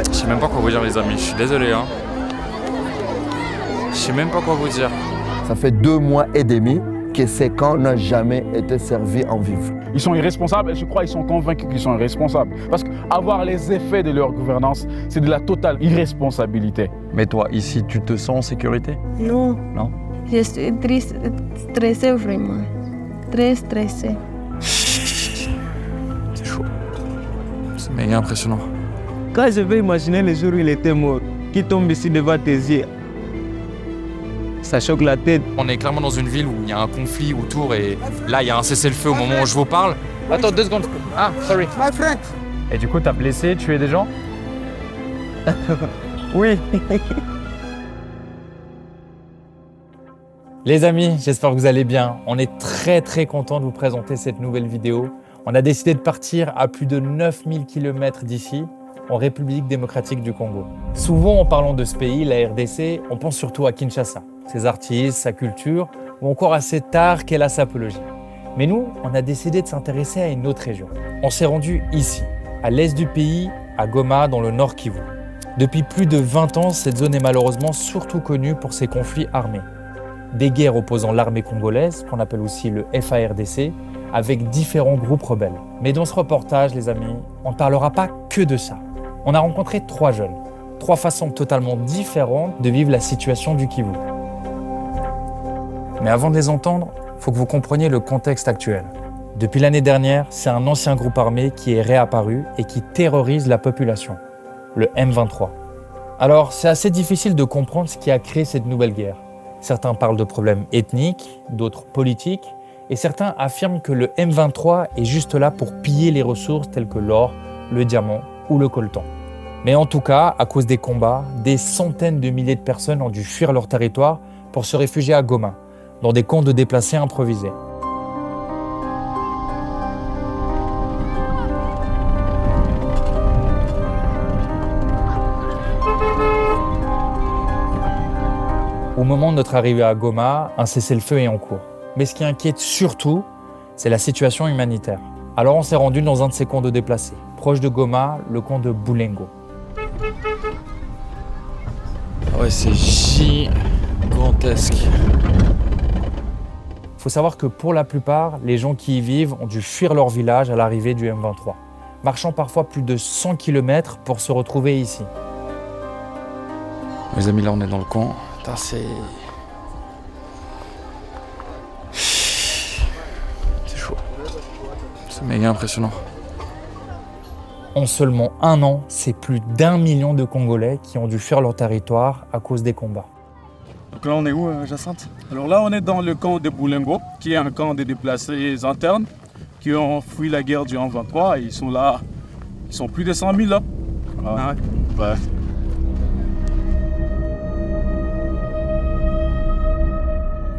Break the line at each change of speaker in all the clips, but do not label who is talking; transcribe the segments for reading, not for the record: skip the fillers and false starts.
Je sais même pas quoi vous dire les amis, je suis désolé hein. Je sais même pas quoi vous dire.
Ça fait 2 mois et demi que ces camps n'ont jamais été servis en vivre.
Ils sont irresponsables et je crois qu'ils sont convaincus qu'ils sont irresponsables. Parce qu'avoir les effets de leur gouvernance, c'est de la totale irresponsabilité.
Mais toi, ici, tu te sens en sécurité?
Non.
Non?
Je suis triste, stressée vraiment. Très stressée.
C'est chaud. C'est méga impressionnant.
Quand je vais imaginer le jour où il était mort, qui tombe ici devant tes yeux, ça choque la tête.
On est clairement dans une ville où il y a un conflit autour et là il y a un cessez-le-feu au moment où je vous parle. Attends 2 secondes. Ah, sorry.
My friend.
Et du coup, t'as blessé, tué des gens?
Oui.
Les amis, j'espère que vous allez bien. On est très content de vous présenter cette nouvelle vidéo. On a décidé de partir à plus de 9000 km d'ici, en République démocratique du Congo. Souvent, en parlant de ce pays, la RDC, on pense surtout à Kinshasa, ses artistes, sa culture, ou encore à cet art qu'est la sapologie. Mais nous, on a décidé de s'intéresser à une autre région. On s'est rendu ici, à l'est du pays, à Goma, dans le Nord Kivu. Depuis plus de 20 ans, cette zone est malheureusement surtout connue pour ses conflits armés. Des guerres opposant l'armée congolaise, qu'on appelle aussi le FARDC, avec différents groupes rebelles. Mais dans ce reportage, les amis, on ne parlera pas que de ça. On a rencontré 3 jeunes, 3 façons totalement différentes de vivre la situation du Kivu. Mais avant de les entendre, il faut que vous compreniez le contexte actuel. Depuis l'année dernière, c'est un ancien groupe armé qui est réapparu et qui terrorise la population, le M23. Alors, c'est assez difficile de comprendre ce qui a créé cette nouvelle guerre. Certains parlent de problèmes ethniques, d'autres politiques, et certains affirment que le M23 est juste là pour piller les ressources telles que l'or, le diamant ou le coltan. Mais en tout cas, à cause des combats, des centaines de milliers de personnes ont dû fuir leur territoire pour se réfugier à Goma, dans des camps de déplacés improvisés. Au moment de notre arrivée à Goma, un cessez-le-feu est en cours. Mais ce qui inquiète surtout, c'est la situation humanitaire. Alors on s'est rendu dans un de ces camps de déplacés, proche de Goma, le camp de Bulengo.
Ouais, c'est gigantesque.
Il faut savoir que pour la plupart, les gens qui y vivent ont dû fuir leur village à l'arrivée du M23, marchant parfois plus de 100 km pour se retrouver ici.
Les amis, là on est dans le camp. Putain, c'est chaud. C'est méga impressionnant.
En seulement 1 an, c'est plus d'1 million de Congolais qui ont dû fuir leur territoire à cause des combats.
Donc là, on est où, Jacinthe? Alors là, on est dans le camp de Bulengo, qui est un camp de déplacés internes qui ont fui la guerre du M23 et ils sont là, ils sont plus de 100 000 là. Ah ouais.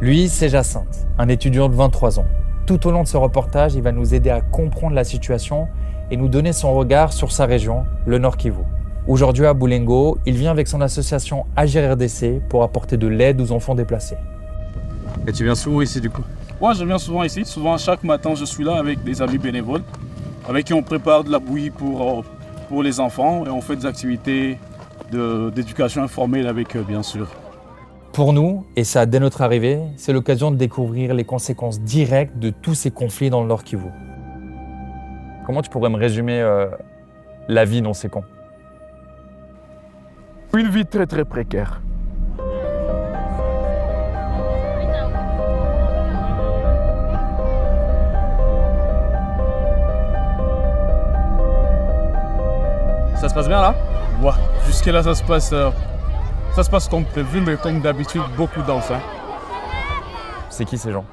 Lui, c'est Jacinthe, un étudiant de 23 ans. Tout au long de ce reportage, il va nous aider à comprendre la situation et nous donner son regard sur sa région, le Nord Kivu. Aujourd'hui à Bulengo, il vient avec son association Agir RDC pour apporter de l'aide aux enfants déplacés.
Et tu viens souvent ici du coup?
Moi, je viens souvent ici. Souvent, chaque matin, je suis là avec des amis bénévoles avec qui on prépare de la bouillie pour les enfants et on fait des activités d'éducation informelle avec eux, bien sûr.
Pour nous, et ça dès notre arrivée, c'est l'occasion de découvrir les conséquences directes de tous ces conflits dans le Nord Kivu. Comment tu pourrais me résumer la vie dans ces camps?
Une vie très précaire.
Ça se passe bien là?
Ouais, jusque-là, ça se passe comme prévu, mais comme d'habitude, beaucoup d'enfants.
C'est qui ces gens?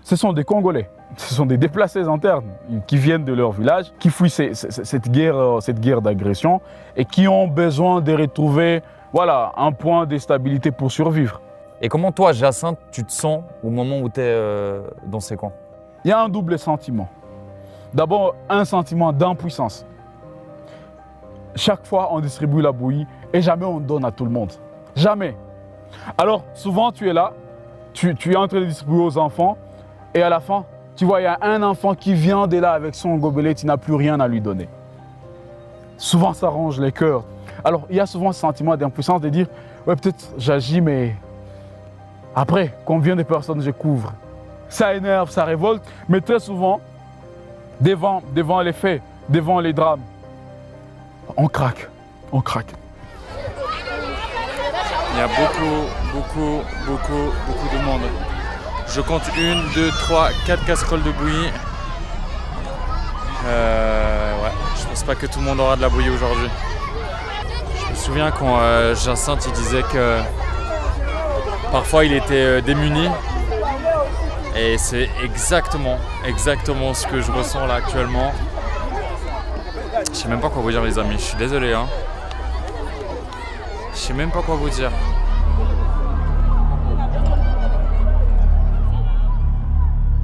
Ce sont des Congolais, ce sont des déplacés internes qui viennent de leur village, qui fuient cette guerre d'agression et qui ont besoin de retrouver un point de stabilité pour survivre.
Et comment toi, Jacinthe, tu te sens au moment où tu es dans ces camps?
Il y a un double sentiment. D'abord, un sentiment d'impuissance. Chaque fois, on distribue la bouillie et jamais on donne à tout le monde. Jamais. Alors, souvent, tu es là, tu es en train de distribuer aux enfants et à la fin, tu vois, il y a un enfant qui vient de là avec son gobelet, tu n'as plus rien à lui donner. Souvent, ça ronge les cœurs. Alors, il y a souvent ce sentiment d'impuissance de dire, ouais, peut-être j'agis, mais après, combien de personnes je couvre? Ça énerve, ça révolte, mais très souvent, devant les faits, devant les drames, on craque, on craque.
Il y a beaucoup de monde. Je compte 1, 2, 3, 4 casseroles de bouillie. Ouais, je pense pas que tout le monde aura de la bouillie aujourd'hui. Je me souviens quand Jacinthe il disait que parfois il était démuni. Et c'est exactement ce que je ressens là actuellement. Je sais même pas quoi vous dire les amis, je suis désolé hein. Je sais même pas quoi vous dire.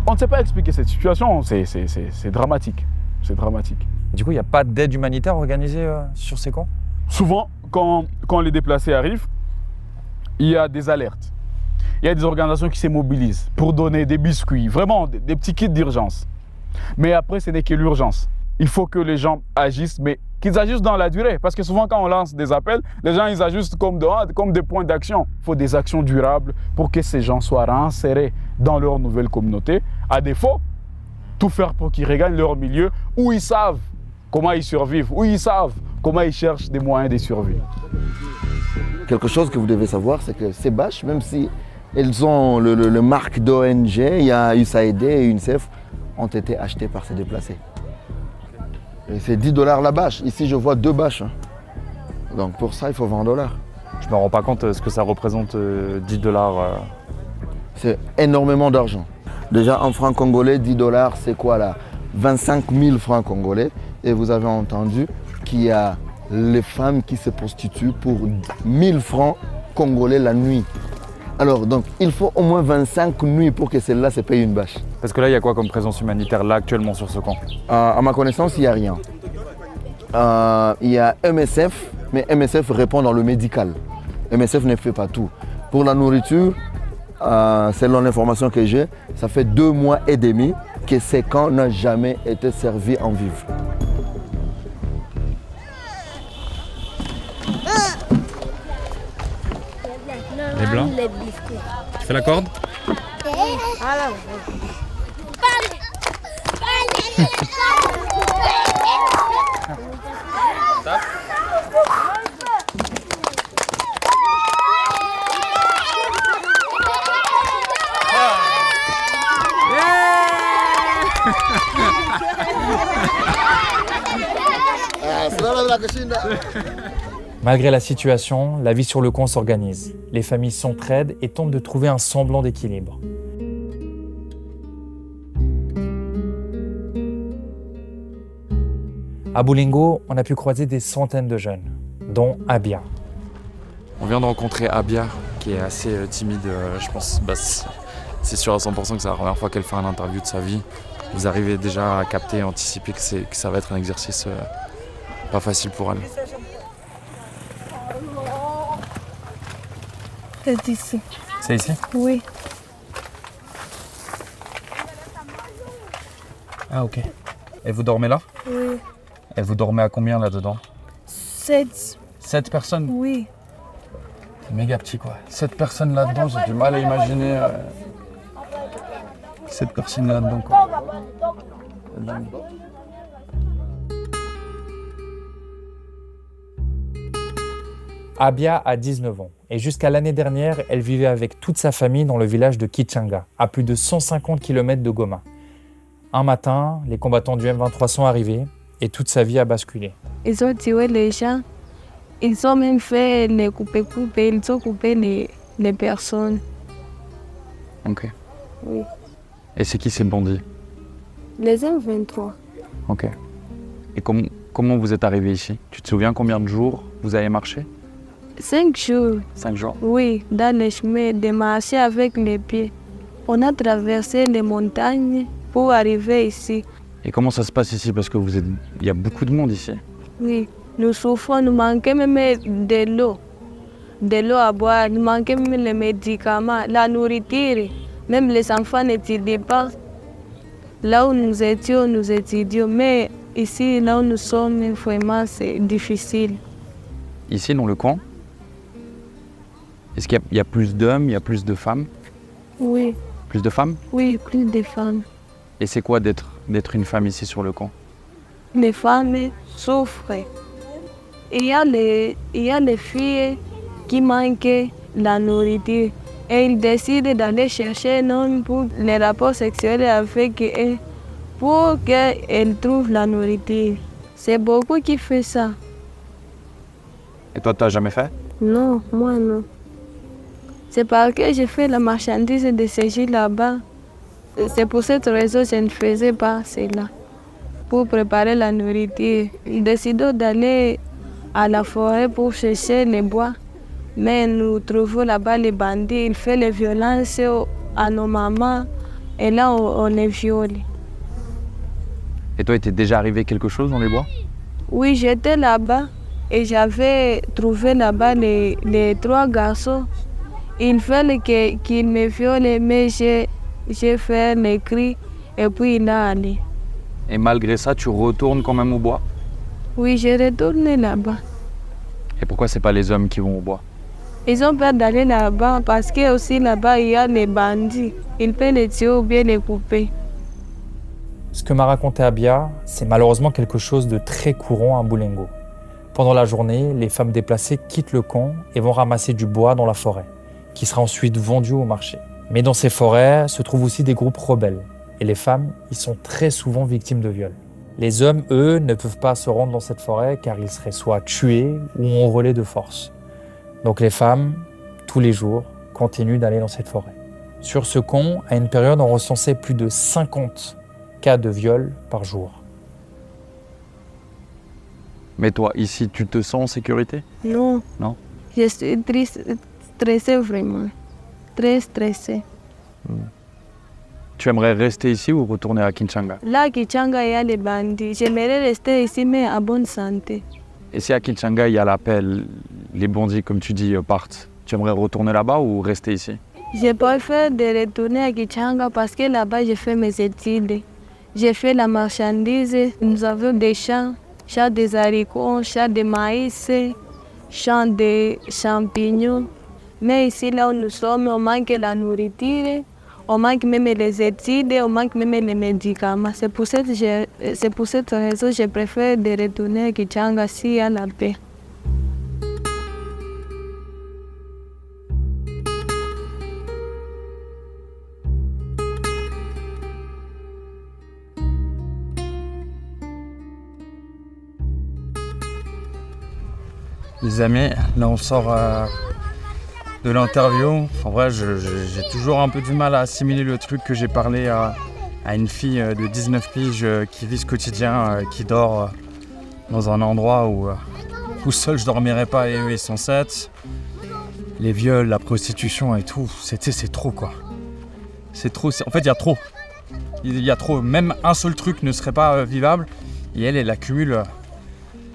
On ne sait pas expliquer cette situation, c'est dramatique. C'est dramatique.
Du coup, il n'y a pas d'aide humanitaire organisée sur ces camps?
Souvent, quand les déplacés arrivent, il y a des alertes. Il y a des organisations qui se mobilisent pour donner des biscuits, vraiment des petits kits d'urgence. Mais après, ce n'est que l'urgence. Il faut que les gens agissent, mais qu'ils agissent dans la durée. Parce que souvent, quand on lance des appels, les gens ils ajustent comme des points d'action. Il faut des actions durables pour que ces gens soient réinsérés dans leur nouvelle communauté. À défaut, tout faire pour qu'ils regagnent leur milieu où ils savent comment ils survivent, où ils savent comment ils cherchent des moyens de survie.
Quelque chose que vous devez savoir, c'est que ces bâches, même si elles ont le marque d'ONG, il y a USAID et UNICEF, ont été achetées par ces déplacés. Et c'est 10 $ la bâche. Ici, je vois 2 bâches. Donc pour ça, il faut 20 $.
Je me rends pas compte ce que ça représente 10 $.
C'est énormément d'argent. Déjà, en francs congolais, 10 $, c'est quoi là? 25 000 francs congolais. Et vous avez entendu qu'il y a les femmes qui se prostituent pour 1000 francs congolais la nuit. Alors, donc, il faut au moins 25 nuits pour que celle-là se paye une bâche.
Parce que là, il y a quoi comme présence humanitaire là actuellement sur ce camp?
À ma connaissance, il n'y a rien. Il y a MSF, mais MSF répond dans le médical. MSF ne fait pas tout. Pour la nourriture, selon l'information que j'ai, ça fait 2 mois et demi que ces camps n'ont jamais été servis en vivre.
Les blancs? Tu fais la corde?
Malgré la situation, la vie sur le camp s'organise. Les familles s'entraident et tentent de trouver un semblant d'équilibre. À Boulingo, on a pu croiser des centaines de jeunes, dont Abia.
On vient de rencontrer Abia, qui est assez timide, je pense. C'est sûr à 100% que c'est la première fois qu'elle fait une interview de sa vie. Vous arrivez déjà à capter et anticiper que ça va être un exercice pas facile pour elle.
C'est ici.
C'est ici?
Oui.
Ah ok. Et vous dormez là?
Oui.
Et vous dormez à combien là-dedans?
7.
7 personnes?
Oui.
C'est méga petit quoi. 7 personnes là-dedans, j'ai du mal à imaginer 7 personnes là-dedans quoi. C'est dingue.
Abia a 19 ans et jusqu'à l'année dernière, elle vivait avec toute sa famille dans le village de Kichanga, à plus de 150 km de Goma. Un matin, les combattants du M23 sont arrivés et toute sa vie a basculé.
Ils ont tué les gens. Ils ont même fait les couper-couper. Ils ont coupé les personnes.
Ok.
Oui.
Et c'est qui ces bandits?
Les M23.
Ok. Et comment vous êtes arrivé ici? Tu te souviens combien de jours vous avez marché?
5 jours.
5 jours?
Oui, dans les chemins, de marcher avec les pieds. On a traversé les montagnes pour arriver ici.
Et comment ça se passe ici? Parce que il y a beaucoup de monde ici.
Oui, nous souffrons, nous manquons même de l'eau. De l'eau à boire, nous manquons même les médicaments, la nourriture. Même les enfants n'étudient pas. Là où nous étudions. Mais ici, là où nous sommes, vraiment, c'est difficile.
Ici, dans le camp, est-ce qu'il y a plus d'hommes, il y a plus de femmes?
Oui,
Plus de femmes?
oui, plus de femmes.
Et c'est quoi d'être une femme ici sur le camp?
Les femmes souffrent. Il y a les filles qui manquent la nourriture et ils décident d'aller chercher un homme pour les rapports sexuels avec eux pour qu'elles trouvent la nourriture. C'est beaucoup qui fait ça.
Et toi, tu n'as jamais fait?
Non, moi non. C'est parce que j'ai fait la marchandise de séjour là-bas. C'est pour cette raison que je ne faisais pas cela. Pour préparer la nourriture, nous décidons d'aller à la forêt pour chercher les bois. Mais nous trouvons là-bas les bandits. Ils font les violences à nos mamans et là on les viole.
Et toi, il t'est déjà arrivé quelque chose dans les bois?
Oui, j'étais là-bas et j'avais trouvé là-bas les 3 garçons. Ils veulent qu'ils me violent, mais j'ai fait les cris et puis il a allé.
Et malgré ça, tu retournes quand même au bois?
Oui, j'ai retourné là-bas.
Et pourquoi c'est pas les hommes qui vont au bois?
Ils ont peur d'aller là-bas parce que aussi là-bas il y a les bandits. Ils peuvent les tuer ou bien les couper.
Ce que m'a raconté Abia, c'est malheureusement quelque chose de très courant à Boulengo. Pendant la journée, les femmes déplacées quittent le camp et vont ramasser du bois dans la forêt, qui sera ensuite vendu au marché. Mais dans ces forêts se trouvent aussi des groupes rebelles. Et les femmes y sont très souvent victimes de viols. Les hommes, eux, ne peuvent pas se rendre dans cette forêt car ils seraient soit tués ou enrôlés de force. Donc les femmes, tous les jours, continuent d'aller dans cette forêt. Sur ce camp, à une période, on recensait plus de 50 cas de viol par jour.
Mais toi, ici, tu te sens en sécurité?
Non.
Non?
Je suis triste, stressée vraiment. Très stressée.
Tu aimerais rester ici ou retourner à Kinshasa?
Là, à Kichanga, il y a les bandits. J'aimerais rester ici, mais à bonne santé.
Et si à Kinshasa, il y a l'appel, les bandits, comme tu dis, partent, tu aimerais retourner là-bas ou rester ici?
Je préfère de retourner à Kichanga parce que là-bas, j'ai fait mes études. J'ai fait la marchandise. Nous avons des champs des haricots, champs de maïs, champs de champignons. Mais ici, là où nous sommes, on manque la nourriture, on manque même les études, on manque même les médicaments. C'est pour cette raison que je préfère de retourner à Kichanga s'il y a la paix.
Les amis, là on sort de l'interview. En vrai, j'ai toujours un peu du mal à assimiler le truc que j'ai parlé à une fille de 19 piges qui vit ce quotidien, qui dort dans un endroit où seul je dormirais pas et eux ils sont 7. Les viols, la prostitution et tout, c'est trop quoi. C'est trop, en fait il y a trop. Il y a trop, même un seul truc ne serait pas vivable. Et elle accumule.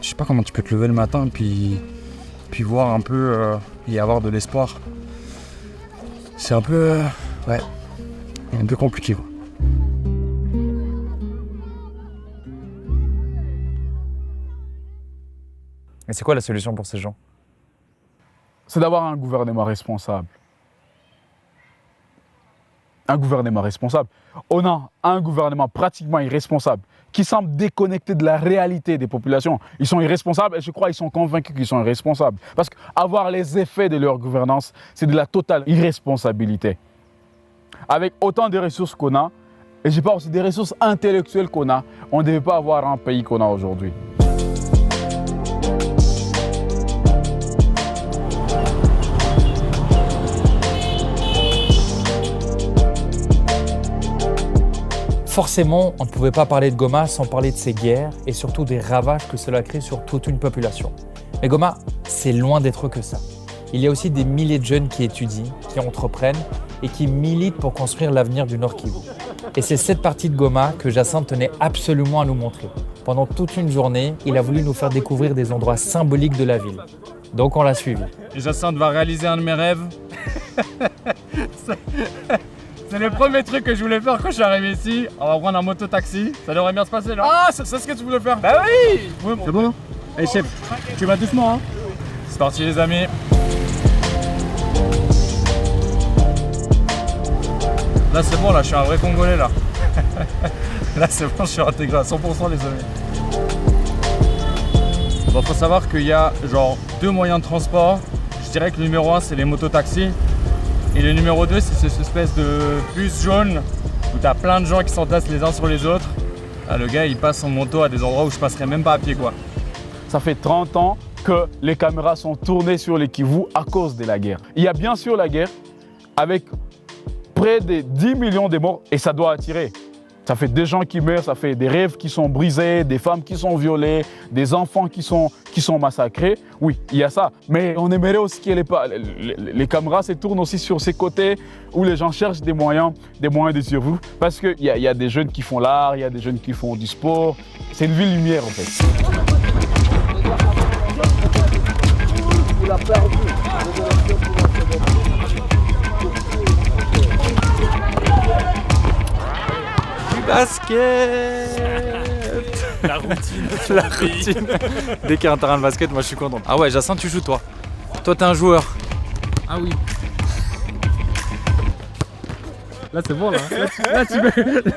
Je sais pas comment tu peux te lever le matin puis voir un peu et avoir de l'espoir. C'est un peu un peu compliqué quoi.
Et c'est quoi la solution pour ces gens?
C'est d'avoir un gouvernement responsable. Un gouvernement responsable. On a un gouvernement pratiquement irresponsable qui semble déconnecté de la réalité des populations. Ils sont irresponsables et je crois qu'ils sont convaincus qu'ils sont irresponsables. Parce qu'avoir les effets de leur gouvernance, c'est de la totale irresponsabilité. Avec autant de ressources qu'on a, et je parle aussi des ressources intellectuelles qu'on a, on ne devait pas avoir un pays qu'on a aujourd'hui.
Forcément, on ne pouvait pas parler de Goma sans parler de ces guerres et surtout des ravages que cela crée sur toute une population. Mais Goma, c'est loin d'être que ça. Il y a aussi des milliers de jeunes qui étudient, qui entreprennent et qui militent pour construire l'avenir du Nord Kivu. Et c'est cette partie de Goma que Jacinthe tenait absolument à nous montrer. Pendant toute une journée, il a voulu nous faire découvrir des endroits symboliques de la ville. Donc on l'a suivi.
Et Jacinthe va réaliser un de mes rêves. C'est le premier truc que je voulais faire quand je suis arrivé ici. On va prendre un moto-taxi. Ça devrait bien se passer là.
Ah, c'est ce que tu voulais faire?
Bah oui,
C'est bon?
Hey chef, tu vas doucement hein. C'est parti les amis. Là c'est bon, là je suis un vrai Congolais là. Là c'est bon, je suis intégré à 100% les amis. Bon, faut savoir qu'il y a genre 2 moyens de transport. Je dirais que le numéro 1 c'est les mototaxis. Et le numéro 2 c'est cette espèce de bus jaune où t'as plein de gens qui s'entassent les uns sur les autres. Ah, le gars il passe en moto à des endroits où je passerais même pas à pied quoi.
Ça fait 30 ans que les caméras sont tournées sur les Kivu à cause de la guerre. Il y a bien sûr la guerre avec près de 10 millions de morts et ça doit attirer. Ça fait des gens qui meurent, ça fait des rêves qui sont brisés, des femmes qui sont violées, des enfants qui sont massacrés. Oui, il y a ça. Mais on aimerait aussi que les caméras se tournent aussi sur ces côtés où les gens cherchent des moyens de survivre. Parce qu'il y a des jeunes qui font l'art, il y a des jeunes qui font du sport. C'est une ville lumière en fait.
Il a perdu.
Basket. La routine. La routine. Dès qu'il y a un terrain de basket, moi je suis content. Ah ouais, Jacinthe, tu joues toi. Toi t'es un joueur.
Ah oui. Là c'est bon là.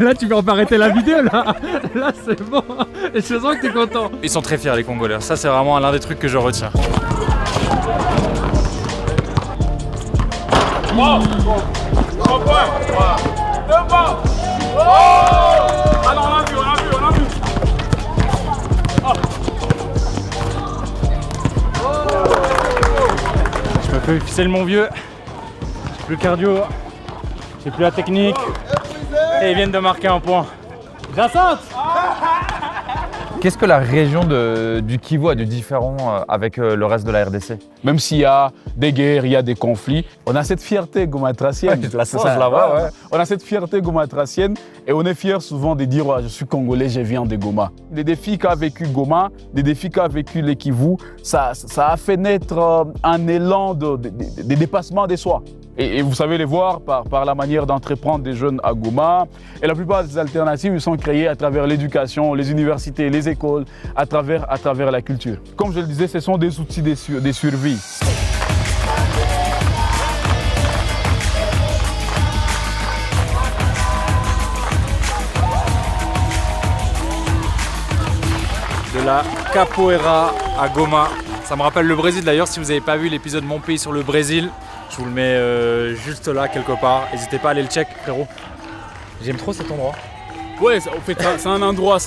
Là tu peux pas arrêter la vidéo là. Là c'est bon. Et je sens que t'es content.
Ils sont très fiers les Congolais. Ça c'est vraiment l'un des trucs que je retiens.
Bon, 3 points. 2 points. Oh! Ah non, on a vu.
Je me fais ficelle mon vieux. J'ai plus le cardio. J'ai plus la technique. Et ils viennent de marquer un point. Jacinthe!
Qu'est-ce que la région du Kivu a de différent avec le reste de la RDC?
Même s'il y a des guerres, il y a des conflits, on a cette fierté gomatracienne.
Ouais, la sens là-bas, ouais.
On a cette fierté gomatracienne et on est fier souvent de dire ouais, je suis congolais, je viens de Goma. Les défis qu'a vécu Goma, des défis qu'a vécu les Kivu, ça a fait naître un élan de dépassement de soi. Et vous savez les voir par la manière d'entreprendre des jeunes à Goma. Et la plupart des alternatives sont créées à travers l'éducation, les universités, les écoles, à travers la culture. Comme je le disais, ce sont des outils de survie.
De la capoeira à Goma. Ça me rappelle le Brésil d'ailleurs, si vous n'avez pas vu l'épisode Mon pays sur le Brésil, je vous le mets juste là quelque part. N'hésitez pas à aller le check, frérot. J'aime trop cet endroit.
Ouais, en fait, c'est un endroit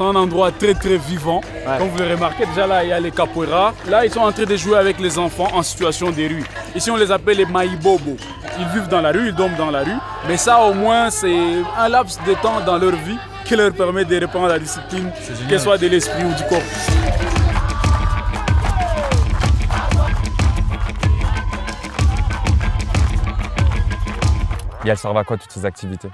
très très vivant. Ouais. Comme vous le remarquez, déjà là, il y a les capoeiras. Là, ils sont en train de jouer avec les enfants en situation de rue. Ici, on les appelle les maïbobo. Ils vivent dans la rue, ils dorment dans la rue. Mais ça, au moins, c'est un laps de temps dans leur vie qui leur permet de reprendre la discipline, qu'elle soit de l'esprit ou du corps.
Et elles servent à quoi toutes ces activités?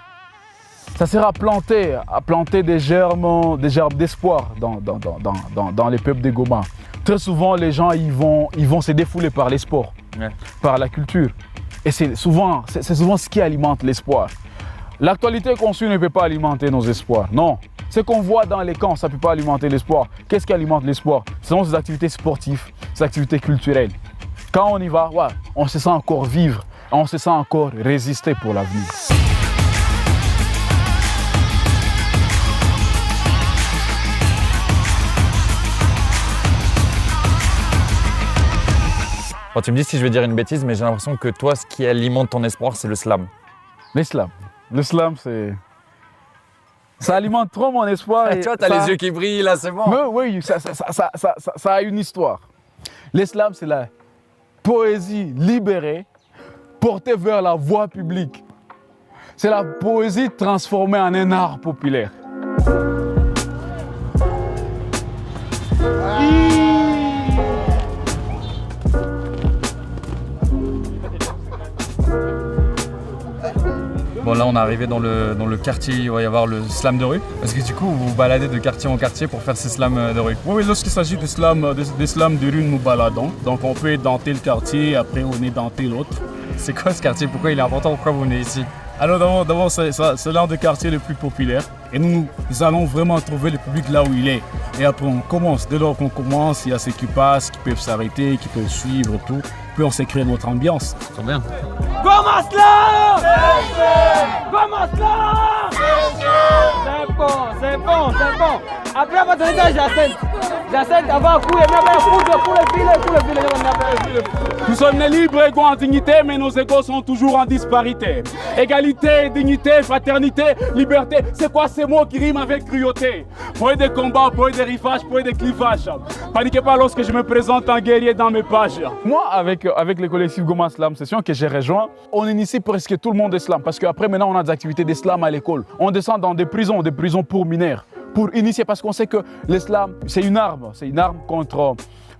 Ça sert à planter des germes d'espoir dans les peuples de Goma. Très souvent, les gens ils vont se défouler par les sports, par la culture. Et c'est souvent ce qui alimente l'espoir. L'actualité qu'on suit ne peut pas alimenter nos espoirs, non. Ce qu'on voit dans les camps, ça ne peut pas alimenter l'espoir. Qu'est-ce qui alimente l'espoir? Ce sont ces activités sportives, ces activités culturelles. Quand on y va, ouais, on se sent encore vivre, on se sent encore résister pour l'avenir.
Bon, tu me dis si je vais dire une bêtise, mais j'ai l'impression que toi, ce qui alimente ton espoir, c'est le slam.
L'islam. L'islam, c'est... Ça alimente trop mon espoir.
Tu vois, t'as les yeux qui brillent, là, c'est bon.
Mais oui, ça a une histoire. L'islam, c'est la poésie libérée, portée vers la voie publique. C'est la poésie transformée en un art populaire.
Bon là on est arrivé dans le quartier, il va y avoir le slam de rue. Parce que du coup vous vous baladez de quartier en quartier pour faire ces slams de rue.
Oui, lorsqu'il s'agit de slam de rue, nous baladons. Donc on peut être dans tel quartier, après on est dans tel autre.
C'est quoi ce quartier? Pourquoi il est important? Pourquoi vous venez ici?
Alors d'abord c'est l'un des quartiers les plus populaires et nous allons vraiment trouver le public là où il est. Et après on commence, dès lors qu'on commence, il y a ceux qui passent, qui peuvent s'arrêter, qui peuvent suivre et tout. Puis on s'est créé notre ambiance.
C'est bien.
Commence là! Commence là! C'est bon. Après, on va donner à Jacinthe. Jacinthe, avant, pour les filles.
Nous sommes libres, égaux en dignité, mais nos égaux sont toujours en disparité. Égalité, dignité, fraternité, liberté, c'est quoi ces mots qui riment avec cruauté? Point de combat, point de rivage, point de clivage. Paniquez pas lorsque je me présente en guerrier dans mes pages.
Moi, avec le collectif Goma Slam Session que j'ai rejoint, on initie presque tout le monde d'islam. Parce qu'après, maintenant, on a des activités d'islam à l'école. On descend dans des prisons pour mineurs, pour initier, parce qu'on sait que l'islam, c'est une arme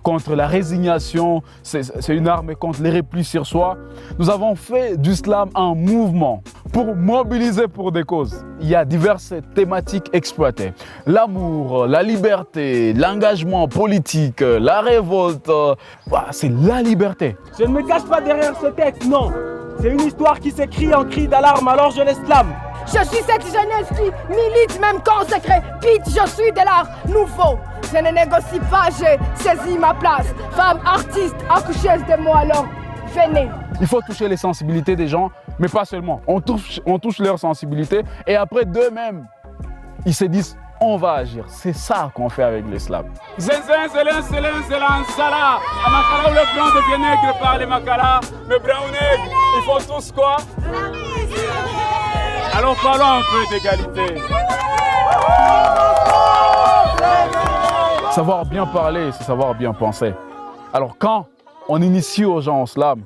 contre la résignation, c'est une arme contre les replis sur soi. Nous avons fait du slam un mouvement pour mobiliser pour des causes. Il y a diverses thématiques exploitées. L'amour, la liberté, l'engagement politique, la révolte, c'est la liberté.
Je ne me cache pas derrière ce texte, non. C'est une histoire qui s'écrit en cri d'alarme, alors je l'exclame.
Je suis cette jeunesse qui milite même consacrée. Pete, je suis de l'art nouveau. Je ne négocie pas, j'ai saisi ma place. Femme, artiste, accoucheuse de moi, alors venez.
Il faut toucher les sensibilités des gens, mais pas seulement. On touche leur sensibilité et après d'eux-mêmes, ils se disent on va agir. C'est ça qu'on fait avec l'islam.
Sala. Amakala ou le blanc devient nègre par les makala. Le brun ou nègre, ils font tous quoi? Alors parlons un peu d'égalité.
Savoir bien parler, c'est savoir bien penser. Alors quand on initie aux gens en slam,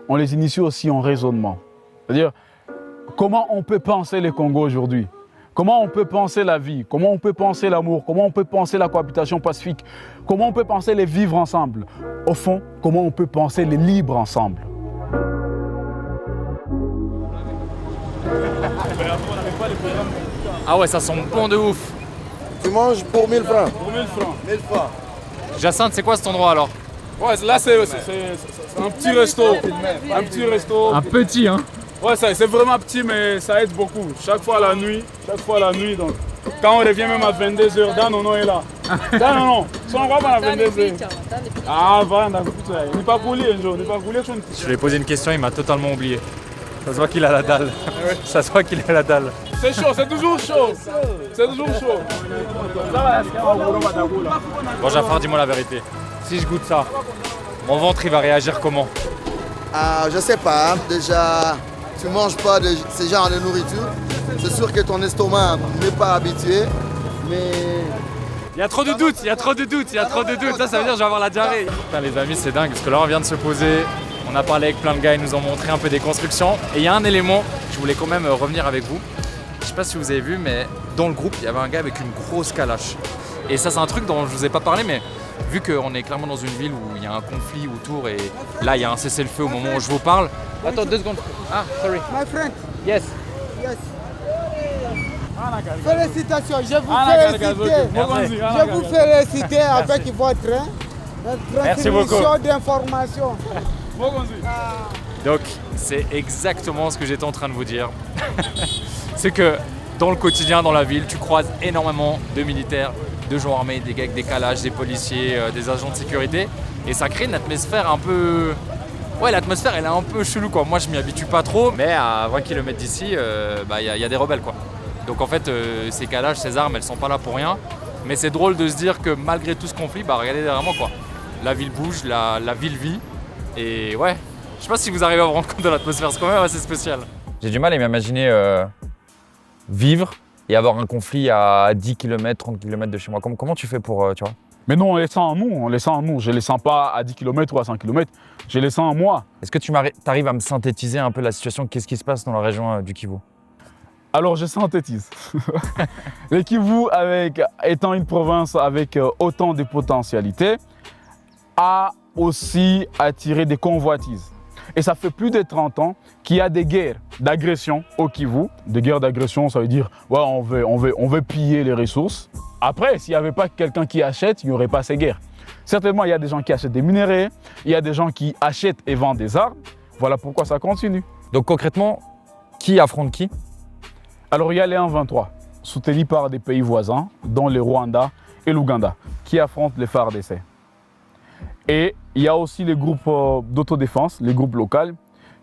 on les initie aussi en raisonnement. C'est-à-dire, comment on peut penser le Congo aujourd'hui? Comment on peut penser la vie? Comment on peut penser l'amour? Comment on peut penser la cohabitation pacifique? Comment on peut penser les vivre ensemble? Au fond, comment on peut penser les libres ensemble?
Ah ouais, ça sent bon de ouf.
Tu manges pour 1000 francs.
Pour 1000 francs.
1000 francs.
Jacinthe, c'est quoi cet endroit alors?
Ouais, là c'est un petit resto. Un petit resto.
Un petit, hein.
Ouais, c'est vraiment petit, mais ça aide beaucoup. Chaque fois la nuit, donc. Quand on revient même à 22h, Dan Nono est là. Dan Nono, son roi à 22h. Ah, va, n'est pas coulé un jour, n'est pas coulé.
Je lui ai posé une question, il m'a totalement oublié. Ça se voit qu'il a la dalle. Ça se voit qu'il a la dalle.
C'est chaud, c'est toujours chaud. C'est toujours chaud.
Bon, Jafar, dis-moi la vérité. Si je goûte ça, mon ventre, il va réagir comment?
Je sais pas, déjà, tu manges pas de ce genre de nourriture. C'est sûr que ton estomac n'est pas habitué, mais...
Il y a trop de doutes, Ça veut dire que je vais avoir la diarrhée. Putain, les amis, c'est dingue, parce que là, on vient de se poser. On a parlé avec plein de gars, ils nous ont montré un peu des constructions. Et il y a un élément, je voulais quand même revenir avec vous. Je sais pas si vous avez vu, mais dans le groupe, il y avait un gars avec une grosse calache. Et ça, c'est un truc dont je vous ai pas parlé, mais vu qu'on est clairement dans une ville où il y a un conflit autour et là, il y a un cessez-le-feu au moment où je vous parle. Attends, 2 secondes. Ah, sorry.
My friend.
Yes.
Yes. Félicitations, je vous félicite avec votre transmission d'informations.
Donc, c'est exactement ce que j'étais en train de vous dire. C'est que dans le quotidien, dans la ville, tu croises énormément de militaires, de gens armés, des gars avec des calages, des policiers, des agents de sécurité. Et ça crée une atmosphère un peu... Ouais, l'atmosphère, elle est un peu chelou, quoi. Moi, je m'y habitue pas trop, mais à 20 km d'ici, y a des rebelles, quoi. Donc, en fait, ces calages, ces armes, elles sont pas là pour rien. Mais c'est drôle de se dire que malgré tout ce conflit, regardez derrière moi, quoi. La ville bouge, la ville vit. Et ouais, je sais pas si vous arrivez à vous rendre compte de l'atmosphère, c'est quand même assez spécial.
J'ai du mal à m'imaginer vivre et avoir un conflit à 10 km, 30 km de chez moi. Comment tu fais pour, tu vois?
Mais non, on les sent en nous. Je les sens pas à 10 km ou à 100 km, je les sens en moi.
Est-ce que tu arrives à me synthétiser un peu la situation? Qu'est-ce qui se passe dans la région du Kivu?
Alors, je synthétise. Le Kivu, étant une province avec autant de potentialités, a aussi attiré des convoitises. Et ça fait plus de 30 ans qu'il y a des guerres d'agression au Kivu. Des guerres d'agression, ça veut dire ouais, on veut piller les ressources. Après, s'il n'y avait pas quelqu'un qui achète, il n'y aurait pas ces guerres. Certainement, il y a des gens qui achètent des minerais, il y a des gens qui achètent et vendent des armes. Voilà pourquoi ça continue.
Donc concrètement, Qui affronte qui?
Alors il y a les 1-23, soutenus par des pays voisins, dont le Rwanda et l'Ouganda, qui affrontent les FARDC. Et il y a aussi les groupes d'autodéfense, les groupes locaux,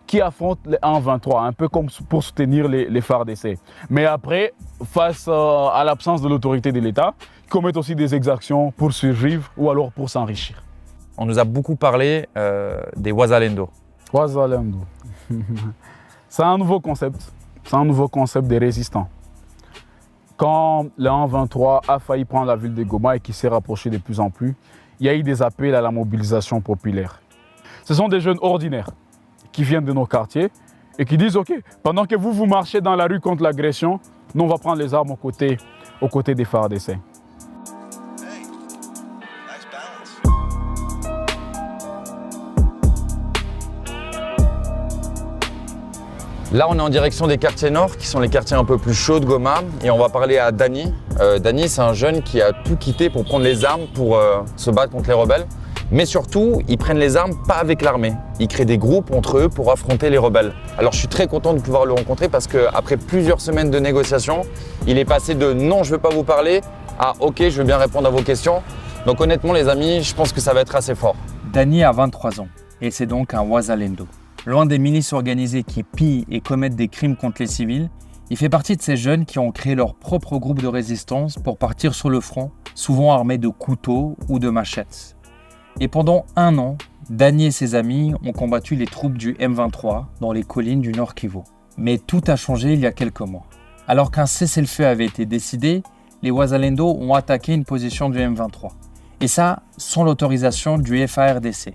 qui affrontent les 1-23, un peu comme pour soutenir les FARDC. Mais après, face à l'absence de l'autorité de l'État, ils commettent aussi des exactions pour survivre ou alors pour s'enrichir.
On nous a beaucoup parlé des Wazalendo.
Wazalendo. C'est un nouveau concept. C'est un nouveau concept des résistants. Quand le 1-23 a failli prendre la ville de Goma et qui s'est rapproché de plus en plus, il y a eu des appels à la mobilisation populaire. Ce sont des jeunes ordinaires qui viennent de nos quartiers et qui disent « Ok, pendant que vous marchez dans la rue contre l'agression, nous on va prendre les armes aux côtés des FARDC. »
Là, on est en direction des quartiers nord, qui sont les quartiers un peu plus chauds de Goma, et on va parler à Dani. Dani, c'est un jeune qui a tout quitté pour prendre les armes pour se battre contre les rebelles. Mais surtout, ils prennent les armes pas avec l'armée. Ils créent des groupes entre eux pour affronter les rebelles. Alors je suis très content de pouvoir le rencontrer parce qu'après plusieurs semaines de négociations, il est passé de « non, je ne veux pas vous parler » à « ok, je veux bien répondre à vos questions ». Donc honnêtement les amis, je pense que ça va être assez fort.
Dani a 23 ans et c'est donc un Wazalendo. Loin des milices organisées qui pillent et commettent des crimes contre les civils, il fait partie de ces jeunes qui ont créé leur propre groupe de résistance pour partir sur le front, souvent armés de couteaux ou de machettes. Et pendant 1 an, Dani et ses amis ont combattu les troupes du M23 dans les collines du Nord Kivu. Mais tout a changé il y a quelques mois. Alors qu'un cessez-le-feu avait été décidé, les Wazalendo ont attaqué une position du M23. Et ça, sans l'autorisation du FARDC.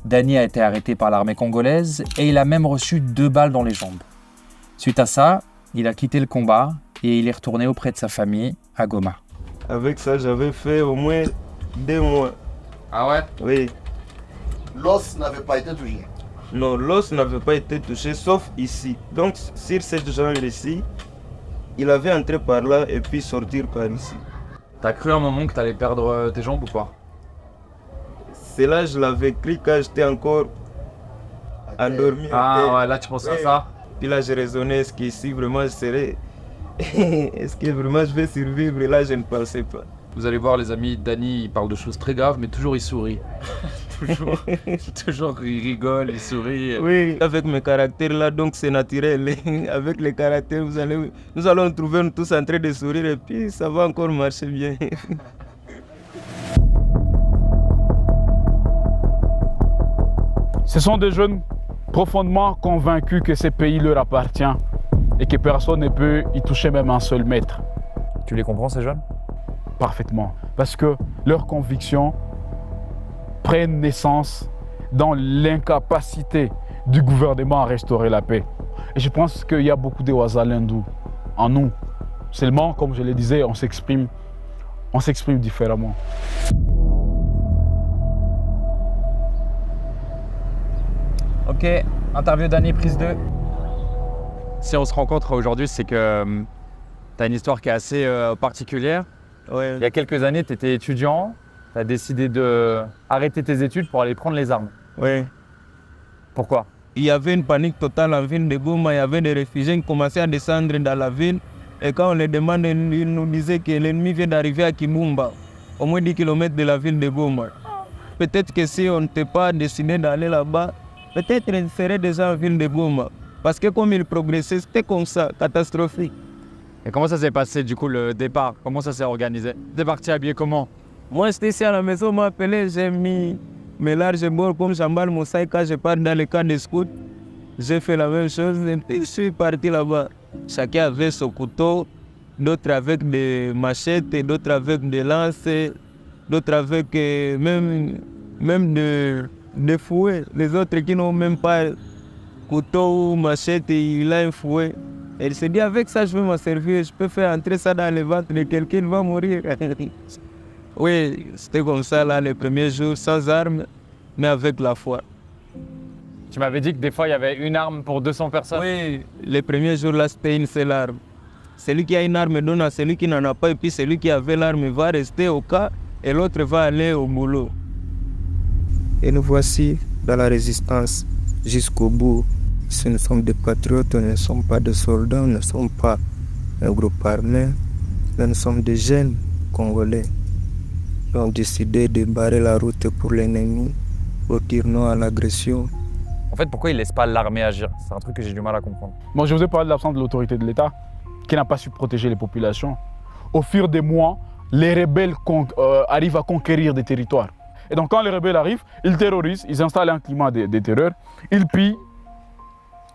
Dani a été arrêté par l'armée congolaise et il a même reçu 2 balles dans les jambes. Suite à ça, il a quitté le combat et il est retourné auprès de sa famille à Goma.
Avec ça, j'avais fait au moins 2 mois.
Ah ouais?
Oui.
L'os n'avait pas été touché?
Non, l'os n'avait pas été touché, sauf ici. Donc, sur cette jambe ici, il avait entré par là et puis sortir par ici.
T'as cru un moment que t'allais perdre tes jambes ou pas?
C'est là que je l'avais cru quand j'étais encore endormi.
Ah ouais, là tu penses à ça?
Puis là, j'ai raisonné, est-ce qu'ici vraiment je serais... est-ce que vraiment je vais survivre? Et là, je ne pensais pas.
Vous allez voir les amis, Dani il parle de choses très graves mais toujours il sourit. toujours il rigole, il sourit.
Oui, avec mes caractères là, donc c'est naturel. Avec les caractères, nous allons trouver tous en train de sourire et puis ça va encore marcher bien.
Ce sont des jeunes profondément convaincus que ce pays leur appartient et que personne ne peut y toucher même un seul mètre.
Tu les comprends ces jeunes?
Parfaitement, parce que leurs convictions prennent naissance dans l'incapacité du gouvernement à restaurer la paix. Et je pense qu'il y a beaucoup de Wazalendo en nous. Seulement, comme je le disais, on s'exprime différemment.
Ok, interview Dani, prise 2.
Si on se rencontre aujourd'hui, c'est que t'as une histoire qui est assez particulière.
Ouais.
Il y a quelques années, tu étais étudiant, tu as décidé d'arrêter tes études pour aller prendre les armes.
Oui.
Pourquoi?
Il y avait une panique totale en ville de Goma, il y avait des réfugiés qui commençaient à descendre dans la ville. Et quand on les demandait, ils nous disaient que l'ennemi vient d'arriver à Kimumba, au moins 10 km de la ville de Goma. Peut-être que si on n'était pas décidé d'aller là-bas, peut-être on serait déjà en ville de Goma. Parce que comme il progressait, c'était comme ça, catastrophique.
Et comment ça s'est passé du coup le départ? Comment ça s'est organisé? T'es parti habillé comment?
Moi j'étais ici à la maison, on m'a appelé, j'ai mis mes larges bords comme j'emballe mon sac quand je pars dans le camp de scout. J'ai fait la même chose et puis je suis parti là-bas. Chacun avait son couteau, d'autres avec des machettes, d'autres avec des lances, d'autres avec même des fouets. Les autres qui n'ont même pas couteau ou machette, il a un fouet. Et il s'est dit, avec ça, je vais m'en servir, je peux faire entrer ça dans le ventre de quelqu'un, il va mourir. Oui, c'était comme ça, là, les premiers jours, sans armes, mais avec la foi.
Tu m'avais dit que des fois, il y avait une arme pour 200 personnes.
Oui, les premiers jours, là, c'était une seule arme. Celui qui a une arme donne à celui qui n'en a pas, et puis celui qui avait l'arme va rester au cas, et l'autre va aller au boulot. Et nous voici dans la résistance jusqu'au bout. Si nous sommes des patriotes, nous ne sommes pas des soldats, nous ne sommes pas un groupe armé, mais nous sommes des jeunes Congolais qui ont décidé de barrer la route pour l'ennemi, pour dire non à l'agression.
En fait, pourquoi ils ne laissent pas l'armée agir? C'est un truc que j'ai du mal à comprendre.
Moi, je vous ai parlé de l'absence de l'autorité de l'État, qui n'a pas su protéger les populations. Au fur des mois, les rebelles arrivent à conquérir des territoires. Et donc, quand les rebelles arrivent, ils terrorisent, ils installent un climat de terreur, ils pillent,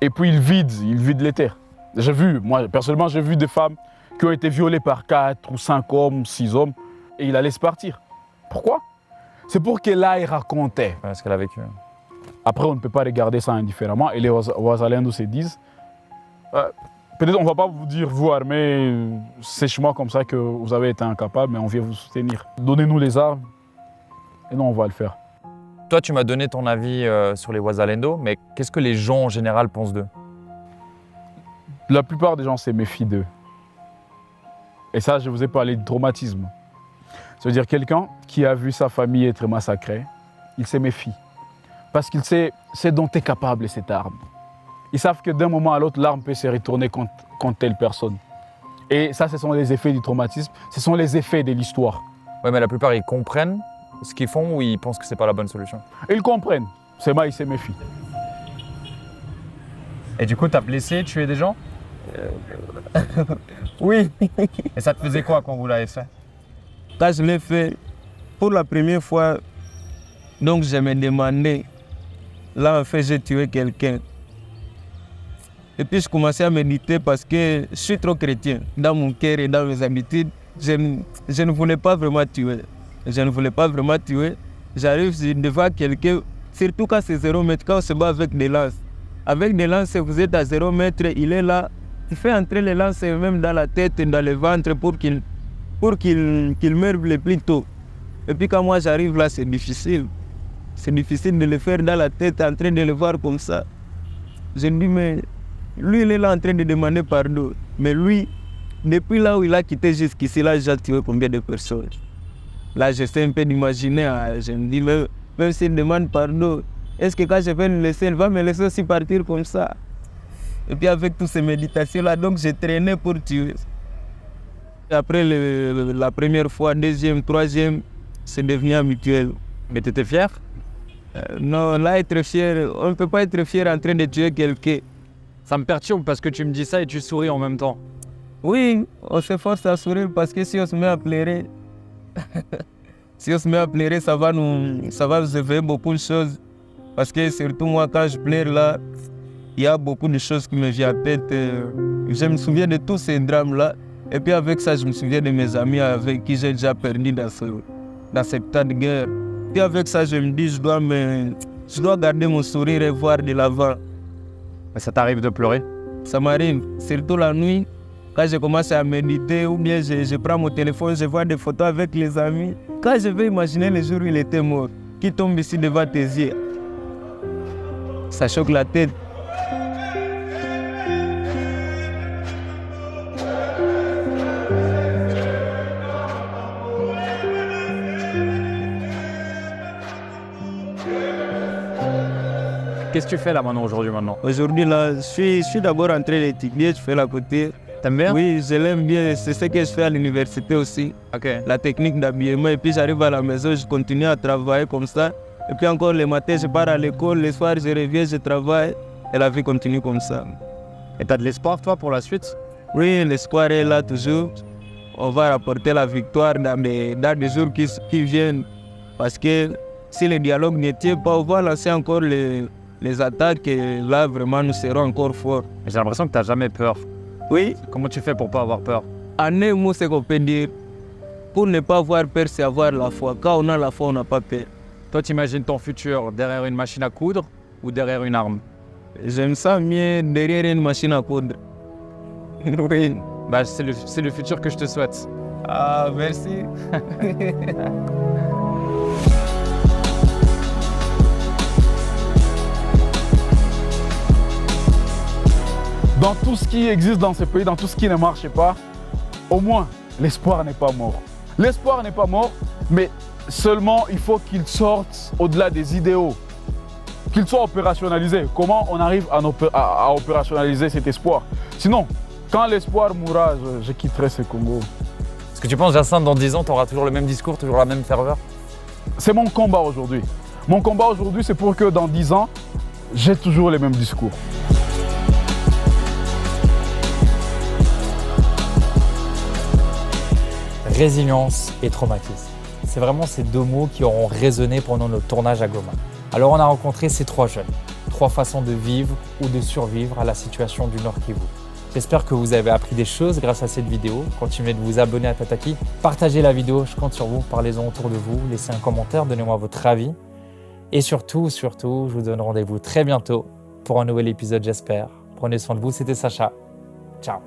et puis ils vident les terres. J'ai vu, moi, personnellement, j'ai vu des femmes qui ont été violées par 4 ou 5 hommes, 6 hommes, et ils la laissent partir. Pourquoi? C'est pour qu'elle aille raconter.
Ce qu'elle a vécu.
Après, on ne peut pas regarder ça indifféremment, et les Ouazalendos se disent, peut-être on ne va pas vous dire, vous armés, sèchement comme ça que vous avez été incapable, mais on vient vous soutenir. Donnez-nous les armes, et non, on va le faire.
Toi, tu m'as donné ton avis sur les Ouazalendos, mais qu'est-ce que les gens en général pensent d'eux?
La plupart des gens se méfient d'eux. Et ça, je vous ai parlé de traumatisme. C'est-à-dire quelqu'un qui a vu sa famille être massacrée, il se méfie. Parce qu'il sait ce dont est capable cette arme. Ils savent que d'un moment à l'autre, l'arme peut se retourner contre telle personne. Et ça, ce sont les effets du traumatisme, ce sont les effets de l'histoire.
Oui, mais la plupart, ils comprennent ce qu'ils font ou ils pensent que c'est pas la bonne solution?
Ils comprennent, seulement ils se méfient.
Et du coup, t'as blessé, tué des gens?
Oui.
Et ça te faisait quoi quand vous l'avez fait?
Quand je l'ai fait, pour la première fois, donc je me demandais, là en fait j'ai tué quelqu'un. Et puis je commençais à méditer parce que je suis trop chrétien. Dans mon cœur et dans mes habitudes, je ne voulais pas vraiment tuer. Je ne voulais pas vraiment tuer. J'arrive devant quelqu'un, surtout quand c'est 0 mètre, quand on se bat avec des lances. Avec des lances, vous êtes à 0 mètre, il est là. Il fait entrer les lances même dans la tête et dans le ventre pour qu'il meure le plus tôt. Et puis quand moi j'arrive là, c'est difficile. C'est difficile de le faire dans la tête, en train de le voir comme ça. Je me dis, mais lui, il est là en train de demander pardon. Mais lui, depuis là où il a quitté jusqu'ici, là, j'ai tué combien de personnes? Là, j'essaie un peu d'imaginer. Je me dis, même s'il demande pardon, est-ce que quand je vais le laisser, il va me laisser aussi partir comme ça? Et puis avec toutes ces méditations-là, donc j'ai traîné pour tuer. Après la première fois, deuxième, troisième, c'est devenu habituel.
Mais t'étais fier?
Non, là, être fier, on ne peut pas être fier en train de tuer quelqu'un.
Ça me perturbe parce que tu me dis ça et tu souris en même temps.
Oui, on se force à sourire parce que si on se met à pleurer, si on se met à pleurer, ça va nous éveiller beaucoup de choses. Parce que surtout moi, quand je pleure là, il y a beaucoup de choses qui me viennent à tête. Je me souviens de tous ces drames-là. Et puis avec ça, je me souviens de mes amis avec qui j'ai déjà perdu dans cette temps de guerre. Puis avec ça, je me dis, je dois garder mon sourire et voir de l'avant.
Mais ça t'arrive de pleurer?
Ça m'arrive, surtout la nuit. Quand je commence à méditer ou bien je prends mon téléphone, je vois des photos avec les amis. Quand je vais imaginer le jour où il était mort, qui tombe ici devant tes yeux, ça choque la tête.
Qu'est-ce que tu fais là maintenant, aujourd'hui maintenant?
Aujourd'hui, là, je suis d'abord en train d'étudier, je fais la côté.
T'aimes bien?
Oui, je l'aime bien, c'est ce que je fais à l'université aussi.
Okay.
La technique d'habillement, et puis j'arrive à la maison, je continue à travailler comme ça. Et puis encore le matin, je pars à l'école, le soir, je reviens, je travaille, et la vie continue comme ça.
Et t'as de l'espoir, toi, pour la suite?
Oui, l'espoir est là toujours. On va rapporter la victoire dans des jours qui viennent. Parce que si le dialogue ne tient pas, on va lancer encore les attaques, et là, vraiment, nous serons encore forts.
J'ai l'impression que t'as jamais peur.
Oui.
Comment tu fais pour pas avoir peur?
En un mot, c'est qu'on peut dire, pour ne pas avoir peur, c'est avoir la foi. Quand on a la foi, on n'a pas peur.
Toi, tu imagines ton futur derrière une machine à coudre ou derrière une arme?
J'aime ça mieux derrière une machine à coudre. Oui.
Bah, c'est le futur que je te souhaite.
Ah, merci.
Dans tout ce qui existe dans ce pays, dans tout ce qui ne marche pas, au moins, l'espoir n'est pas mort. L'espoir n'est pas mort, mais seulement il faut qu'il sorte au-delà des idéaux. qu'il soit opérationnalisé. Comment on arrive à opérationnaliser cet espoir? Sinon, quand l'espoir mourra, je quitterai ce Congo.
Est-ce que tu penses, Jacinthe, dans 10 ans, tu auras toujours le même discours, toujours la même ferveur?
C'est mon combat aujourd'hui. Mon combat aujourd'hui, c'est pour que dans 10 ans, j'ai toujours les mêmes discours.
Résilience et traumatisme. C'est vraiment ces deux mots qui auront résonné pendant notre tournage à Goma. Alors on a rencontré ces 3 jeunes, 3 façons de vivre ou de survivre à la situation du Nord Kivu. J'espère que vous avez appris des choses grâce à cette vidéo. Continuez de vous abonner à Tataki, partagez la vidéo, je compte sur vous, parlez-en autour de vous, laissez un commentaire, donnez-moi votre avis. Et surtout, je vous donne rendez-vous très bientôt pour un nouvel épisode, j'espère. Prenez soin de vous, c'était Sacha. Ciao.